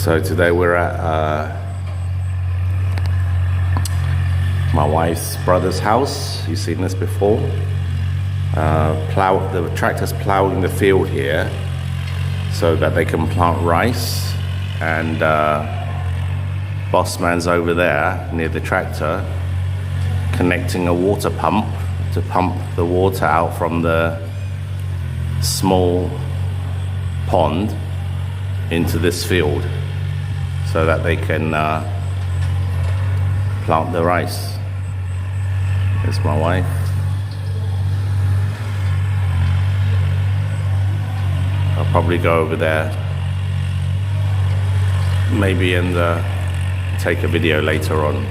So today we're at my wife's brother's house. You've seen this before. The tractor's plowing the field here so that they can plant rice, and boss man's over there near the tractor connecting a water pump to pump the water out from the small pond into this field so that they can plant the rice. There's my wife. I'll probably go over there maybe and take a video later on.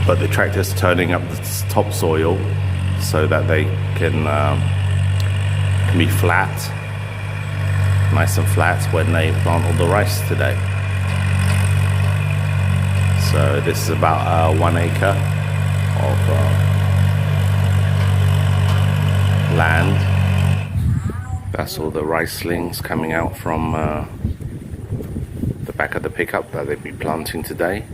But the tractor's turning up the topsoil so that they can be flat, nice and flat when they plant all the rice today. So this is about 1 acre of land. That's all the rice slings coming out from the back of the pickup that they'll be planting today.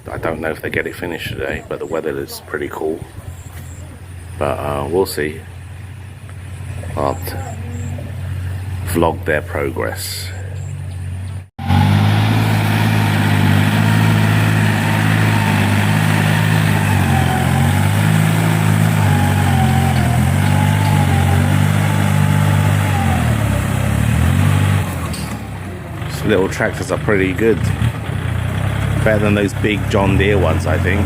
I don't know if they get it finished today, but the weather is pretty cool. But we'll see. I'll vlog their progress. These little tractors are pretty good. Better than those big John Deere ones, I think.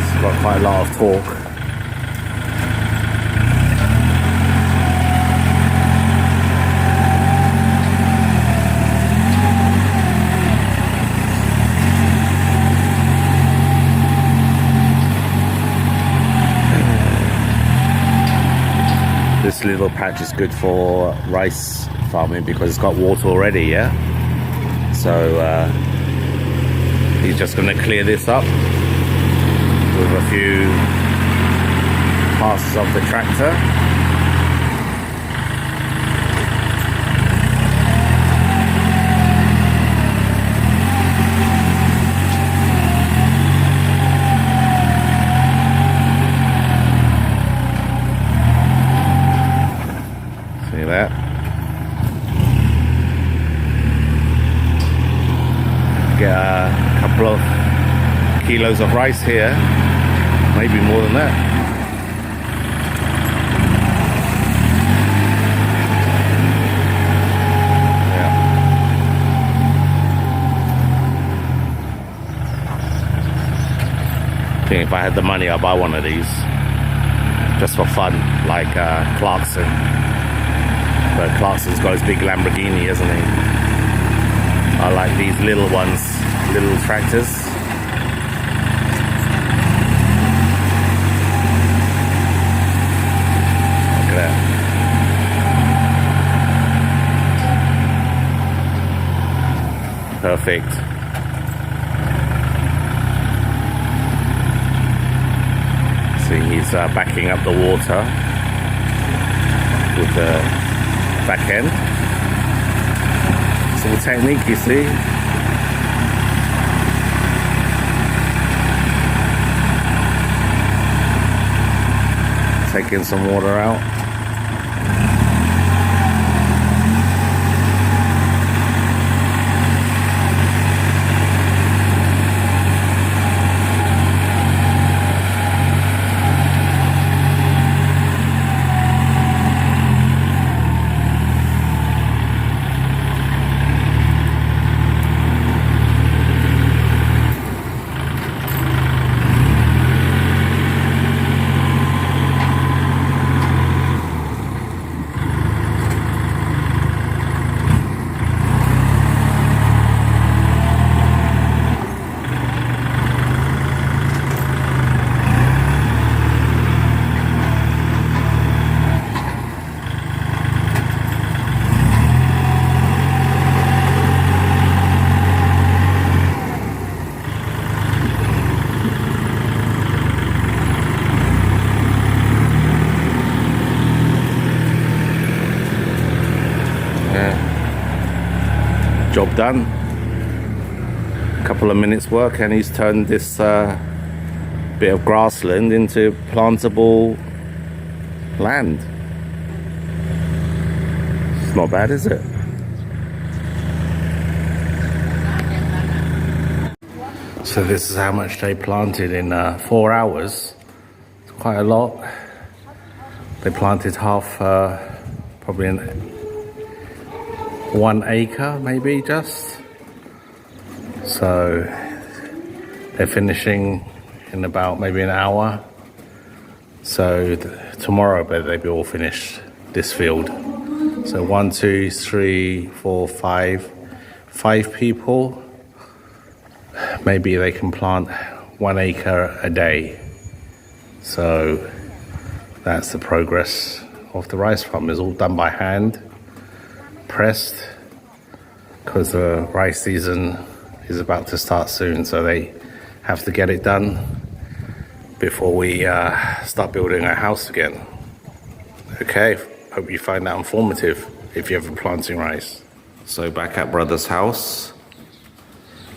It's got quite a lot of torque. This little patch is good for rice farming because it's got water already, yeah? So he's just going to clear this up with a few passes of the tractor. That get a couple of kilos of rice here, maybe more than that. I think if I had the money, I'd buy one of these just for fun, like Clarkson. But Clarkson's got his big Lamborghini, hasn't he? I like these little ones, little tractors. Look at that. Perfect. See, he's backing up the water with the back end. It's all technique, you see. Taking some water out. Job done. A couple of minutes work and he's turned this bit of grassland into plantable land. It's not bad, is it? So this is how much they planted in 4 hours. It's quite a lot. They planted half, probably 1 acre, maybe just. So they're finishing in about maybe an hour. So tomorrow, but they'll be all finished, this field. So 1, 2, 3, 4, 5 people. Maybe they can plant 1 acre a day. So that's the progress of the rice farm. It's all done by hand, pressed, because the rice season is about to start soon. So they have to get it done before we start building our house again. Okay, hope you find that informative if you're ever planting rice. So back at brother's house,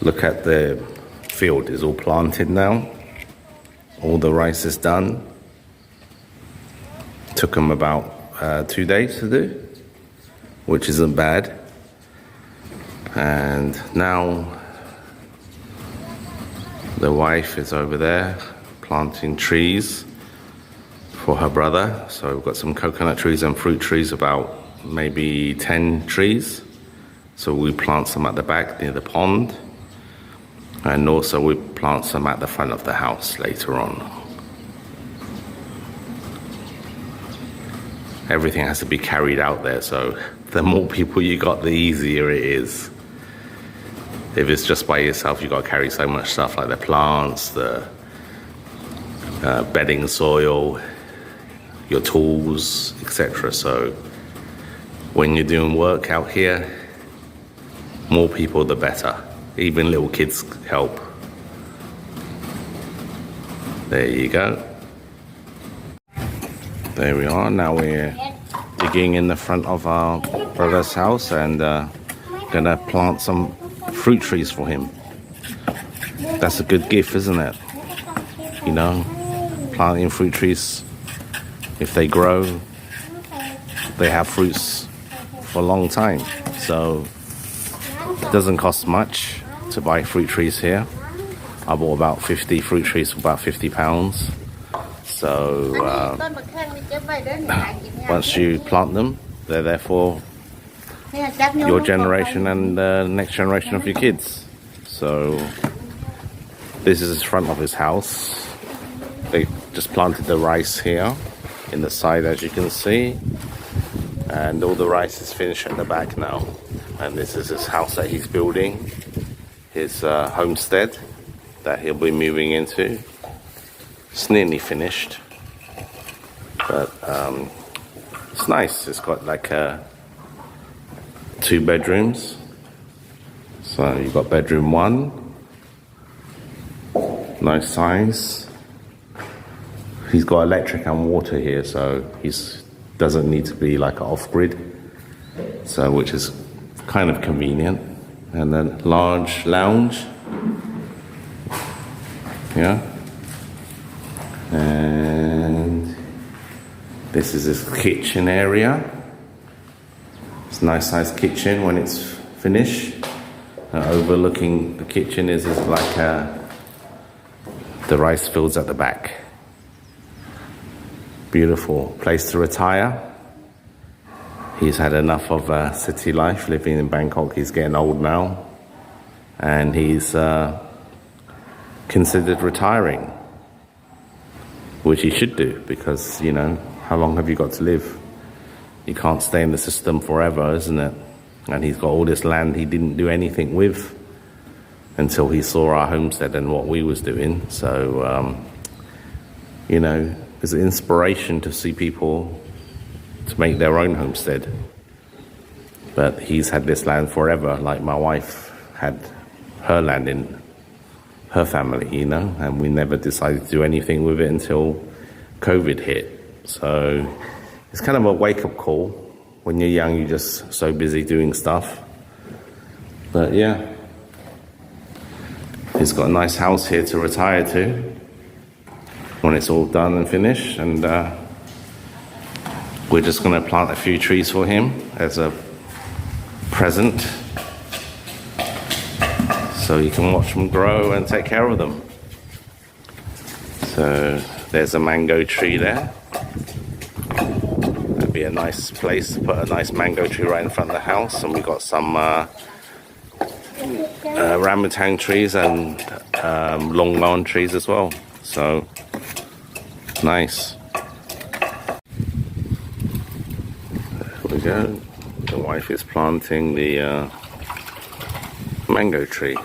look at the field, is all planted now. All the rice is done. Took them about 2 days to do, which isn't bad. And now the wife is over there planting trees for her brother. So we've got some coconut trees and fruit trees, about maybe 10 trees. So we plant some at the back near the pond. And also we plant some at the front of the house later on. Everything has to be carried out there, so the more people you got, the easier it is. If it's just by yourself, you got to carry so much stuff like the plants, the bedding soil, your tools, etc. So when you're doing work out here, more people the better. Even little kids help. There you go. There we are. Now we're digging in the front of our brother's house and gonna plant some fruit trees for him. That's a good gift, isn't it? You know, planting fruit trees, if they grow, they have fruits for a long time. So it doesn't cost much to buy fruit trees here. I bought about 50 fruit trees for about £50. So once you plant them, they're there for your generation and the next generation of your kids. So this is the front of his house. They just planted the rice here in the side, as you can see, and all the rice is finished at the back now. And this is his house that he's building, his homestead that he'll be moving into. It's nearly finished, but it's nice. It's got like 2 bedrooms. So you've got bedroom 1, nice size. He's got electric and water here, so he doesn't need to be like off-grid, so which is kind of convenient. And then large lounge, yeah. And this is his kitchen area. It's a nice sized kitchen when it's finished. Overlooking the kitchen is like the rice fields at the back. Beautiful place to retire. He's had enough of city life, living in Bangkok. He's getting old now, and he's considered retiring, which he should do, because, you know, how long have you got to live? You can't stay in the system forever, isn't it? And he's got all this land he didn't do anything with until he saw our homestead and what we was doing. So, you know, it's an inspiration to see people to make their own homestead. But he's had this land forever, like my wife had her land in her family, you know, and we never decided to do anything with it until COVID hit. So it's kind of a wake-up call. When you're young, you're just so busy doing stuff. But yeah, he's got a nice house here to retire to when it's all done and finished, and we're just going to plant a few trees for him as a present so he can watch them grow and take care of them. So there's a mango tree there. That'd be a nice place to put a nice mango tree right in front of the house. And we've got some rambutan trees and longan trees as well. So nice. There we go. The wife is planting the mango tree.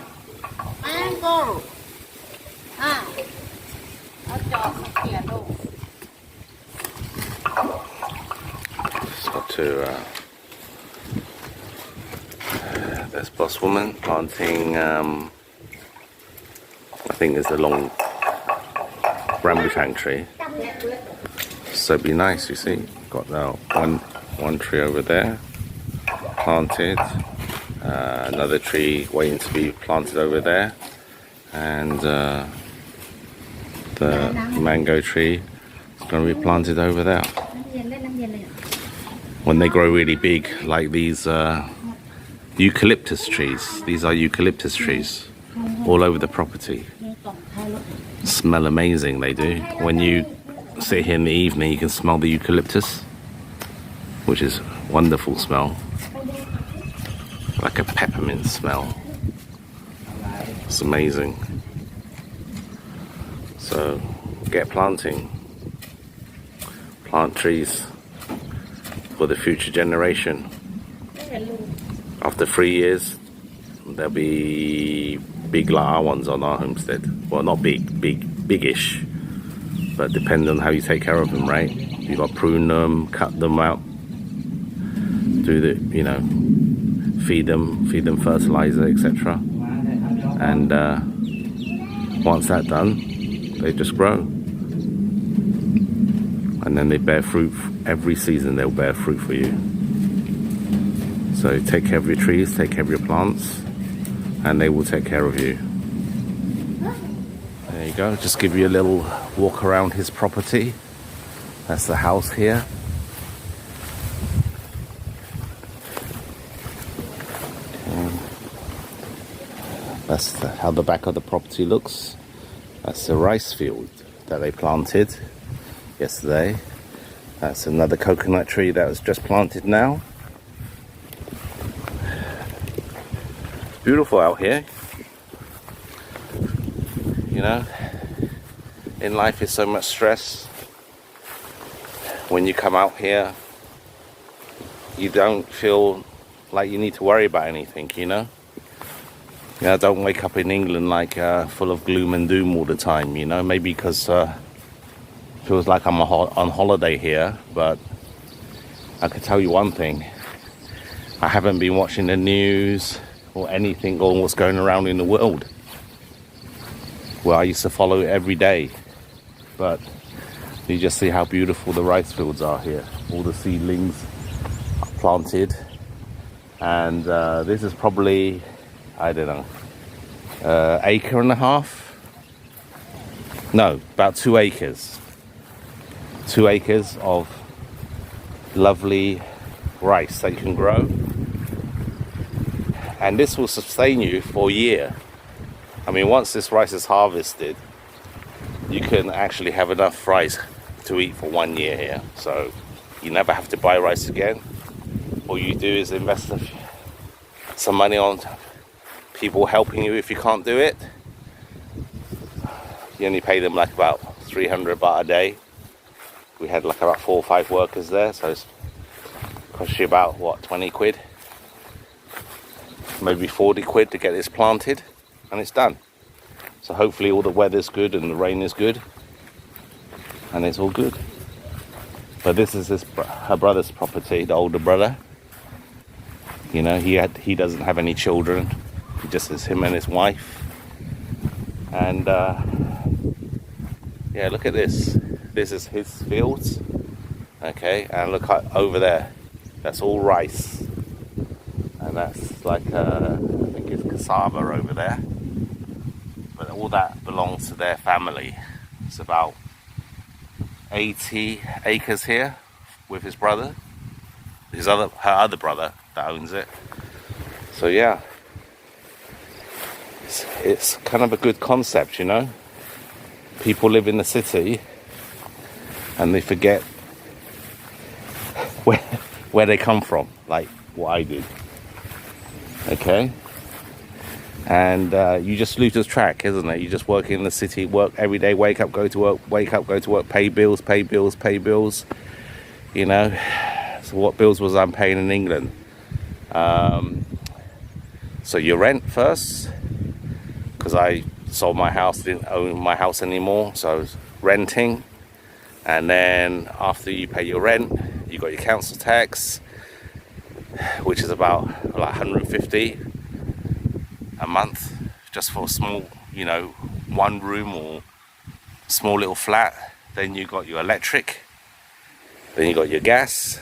Mango. Just got to there's boss woman planting I think it's a long rambutan tree. So it'd be nice, you see. Got that one tree over there planted, another tree waiting to be planted over there, and the mango tree is going to be planted over there. When they grow really big, like these eucalyptus trees, these are eucalyptus trees all over the property. Smell amazing, they do. When you sit here in the evening, you can smell the eucalyptus, which is wonderful smell, like a peppermint smell. It's amazing. So get planting, plant trees for the future generation. After 3 years, there'll be big like our ones on our homestead. Well, not biggish, but depending on how you take care of them, right? You got to prune them, cut them out, do the, feed them fertilizer, etc. And once that's done, they just grow, and then they bear fruit. Every season they'll bear fruit for you. So take care of your trees, take care of your plants, and they will take care of you. There you go. Just give you a little walk around his property. That's the house here. That's how the back of the property looks. That's the rice field that they planted yesterday. That's another coconut tree that was just planted now. Beautiful out here. In life is so much stress. When you come out here, you don't feel like you need to worry about anything, I don't wake up in England like full of gloom and doom all the time, maybe because it feels like I'm on holiday here, but I can tell you one thing. I haven't been watching the news or anything on what's going around in the world. Well, I used to follow it every day, but you just see how beautiful the rice fields are here. All the seedlings are planted, and this is probably, I don't know, acre and a half? No, about 2 acres. 2 acres of lovely rice that you can grow. And this will sustain you for a year. I mean, once this rice is harvested, you can actually have enough rice to eat for 1 year here. So you never have to buy rice again. All you do is invest some money on people helping you if you can't do it. You only pay them like about 300 baht a day. We had like about 4 or 5 workers there, so it's cost you about, 20 quid? Maybe 40 quid to get this planted, and it's done. So hopefully all the weather's good and the rain is good, and it's all good. But this is her brother's property, the older brother. He doesn't have any children. It just is him and his wife. And yeah, look at this. This is his fields. Okay, and look over there. That's all rice. And and that's like I think it's cassava over there, but all that belongs to their family. It's about 80 acres here with his brother, her other brother that owns it. So yeah, it's kind of a good concept, you know. People live in the city and they forget where they come from, like what I did. Okay, and you just lose the track, isn't it? You just work in the city, work every day, wake up, go to work, wake up, go to work, pay bills, pay bills, pay bills. You know, so what bills was I paying in England? So your rent first, because I sold my house, didn't own my house anymore, so I was renting. And then after you pay your rent, you got your council tax, which is about like 150 a month, just for a small, you know, one room or small little flat. Then you got your electric, then you got your gas.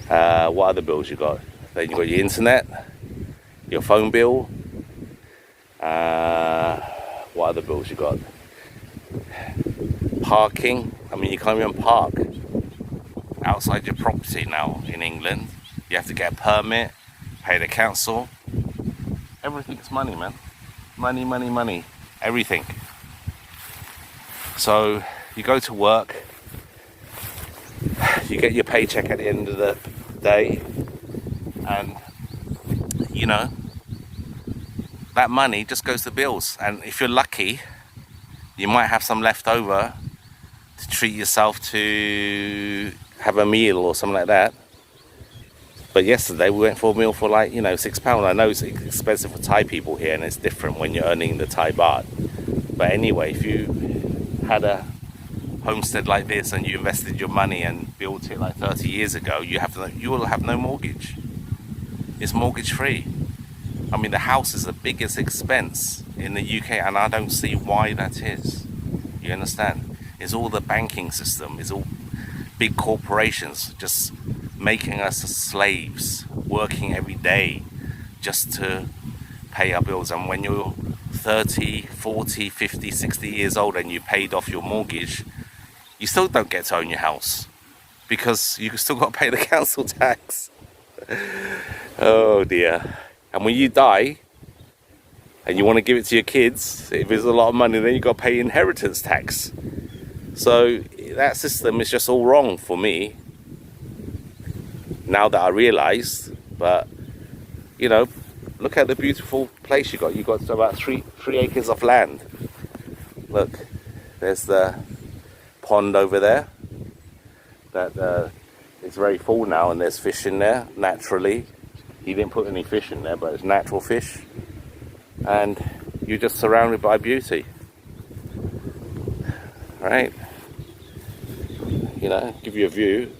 What other bills you got? Then you got your internet, your phone bill. What other bills you got? Parking. I mean, you can't even park outside your property now in England. You have to get a permit, pay the council. Everything's money, man. Money, money, money. Everything. So you go to work, you get your paycheck at the end of the day, and you know, that money just goes to bills. And if you're lucky, you might have some left over to treat yourself, to have a meal or something like that. But yesterday we went for a meal for like, you know, £6. I know it's expensive for Thai people here, and it's different when you're earning the Thai-Baht. But anyway, if you had a homestead like this and you invested your money and built it like 30 years ago, you will have no mortgage. It's mortgage free. I mean, the house is the biggest expense in the UK, and I don't see why that is. You understand? It's all the banking system. It's all big corporations just making us slaves, working every day just to pay our bills. And when you're 30, 40, 50, 60 years old and you paid off your mortgage, you still don't get to own your house because you still got to pay the council tax. Oh dear. And when you die and you want to give it to your kids, if it's a lot of money, then you got to pay inheritance tax. So that system is just all wrong for me, now that I realised. But you know, look at the beautiful place you got. You got about three acres of land. Look, there's the pond over there that is very full now, and there's fish in there naturally. He didn't put any fish in there, but it's natural fish, and you're just surrounded by beauty, right? You know, give you a view.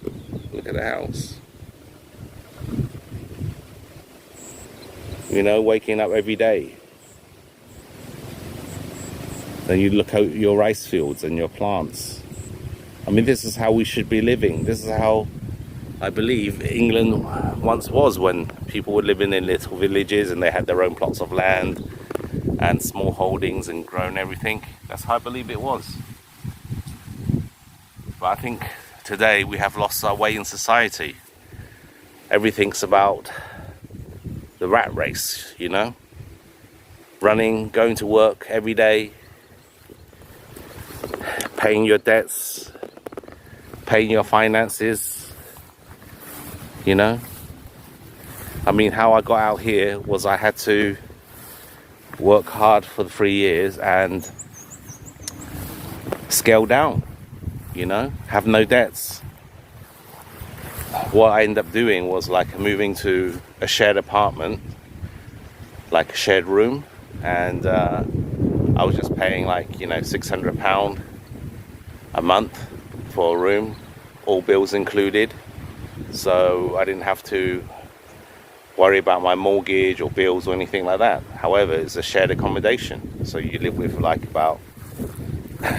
Look at the house. You know, waking up every day. Then you look at your rice fields and your plants. I mean, this is how we should be living. This is how I believe England once was, when people were living in little villages and they had their own plots of land and small holdings and grown everything. That's how I believe it was. But I think today we have lost our way in society. Everything's about the rat race, you know? Running, going to work every day, paying your debts, paying your finances, you know? I mean, how I got out here was I had to work hard for the 3 years and scale down, you know, have no debts. What I ended up doing was like moving to a shared apartment, like a shared room, and I was just paying like, you know, £600 a month for a room, all bills included. So I didn't have to worry about my mortgage or bills or anything like that. However, it's a shared accommodation, so you live with like about,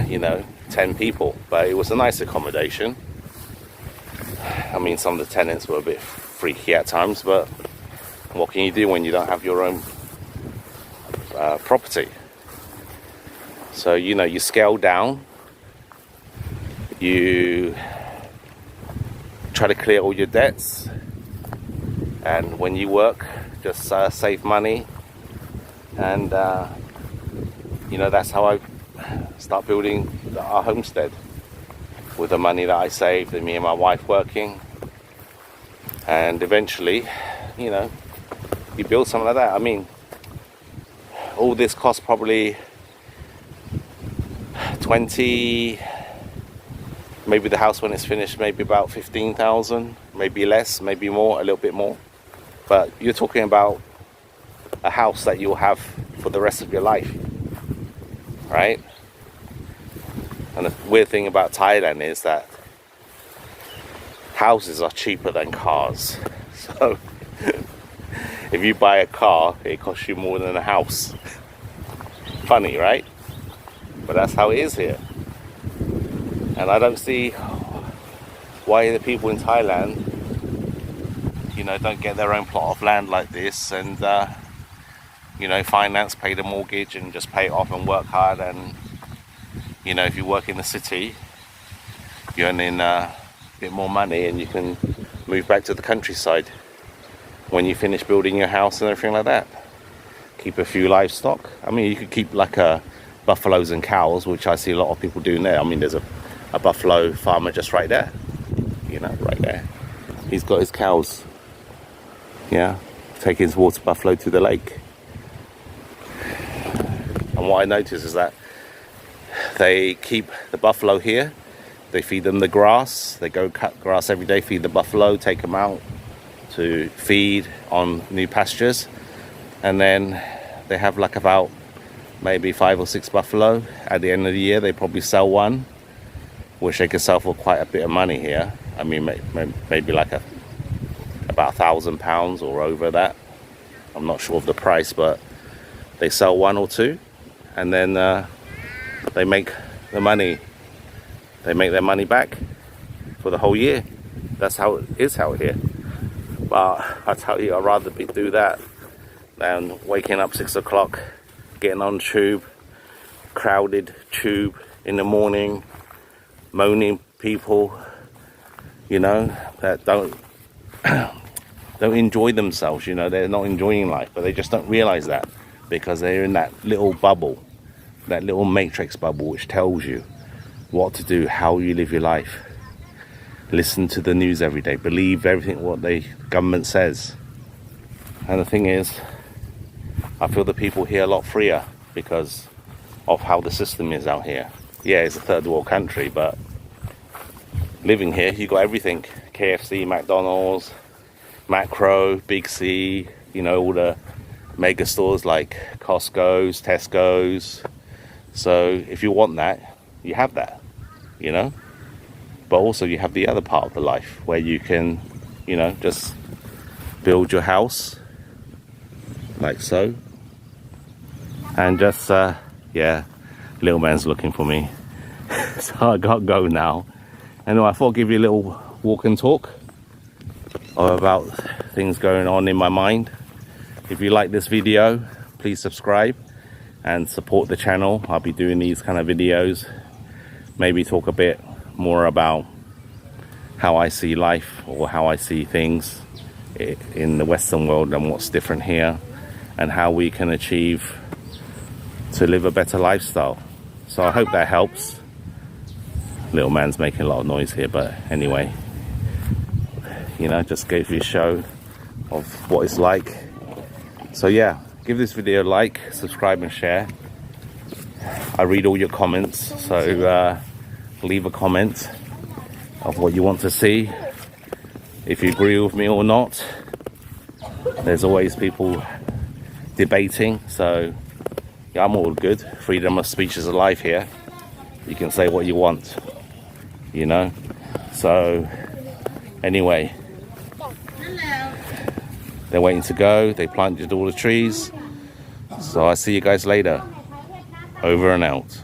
you know, 10 people, but it was a nice accommodation. I mean, some of the tenants were a bit freaky at times, but What can you do when you don't have your own property? So, you know, you scale down, you try to clear all your debts, and when you work, just save money. And you know, that's how I start building our homestead, with the money that I saved and me and my wife working. And eventually, you know, you build something like that. I mean, all this cost probably 20, maybe the house when it's finished, maybe about 15,000, maybe less, maybe more, a little bit more. But you're talking about a house that you'll have for the rest of your life, right? And the weird thing about Thailand is that houses are cheaper than cars. So if you buy a car, it costs you more than a house. Funny, right? But that's how it is here. And I don't see why the people in Thailand, you know, don't get their own plot of land like this and you know, finance, pay the mortgage and just pay it off and work hard. And you know, if you work in the city, you're earning a bit more money and you can move back to the countryside when you finish building your house and everything like that. Keep a few livestock. I mean, you could keep like buffaloes and cows, which I see a lot of people doing there. I mean, there's a buffalo farmer just right there, you know, right there. He's got his cows, yeah, taking his water buffalo to the lake. And what I notice is that they keep the buffalo here, they feed them the grass, they go cut grass every day, feed the buffalo, take them out to feed on new pastures, and then they have like about maybe 5 or 6 buffalo. At the end of the year they probably sell one, which they can sell for quite a bit of money here. I mean, maybe like about £1,000 or over that. I'm not sure of the price, but they sell 1 or 2, and then they make the money. They make their money back for the whole year. That's how it is out here. But I tell you, I'd rather do that than waking up 6 o'clock, getting on tube, crowded tube in the morning, moaning people, you know, that don't enjoy themselves. You know, they're not enjoying life, but they just don't realize that because they're in that little bubble, that little matrix bubble, which tells you what to do, how you live your life. Listen to the news every day, believe everything what the government says. And the thing is, I feel the people here a lot freer because of how the system is out here. Yeah, it's a third world country, but living here, you got everything. KFC, McDonald's, Macro, Big C, you know, all the mega stores like Costco's, Tesco's. So if you want that, you have that, you know. But also you have the other part of the life where you can, you know, just build your house like so. And just, yeah, little man's looking for me. So I gotta go now. Anyway, I thought I'd give you a little walk and talk about things going on in my mind. If you like this video, please subscribe and support the channel. I'll be doing these kind of videos. Maybe talk a bit more about how I see life or how I see things in the Western world and what's different here and how we can achieve to live a better lifestyle. So I hope that helps. Little man's making a lot of noise here, but anyway, you know, just gave you a show of what it's like. So yeah, give this video a like, subscribe and share. I read all your comments, so leave a comment of what you want to see, if you agree with me or not. There's always people debating, so yeah, I'm all good. Freedom of speech is alive here. You can say what you want, you know. So anyway, they're waiting to go. They planted all the trees. So I'll see you guys later. Over and out.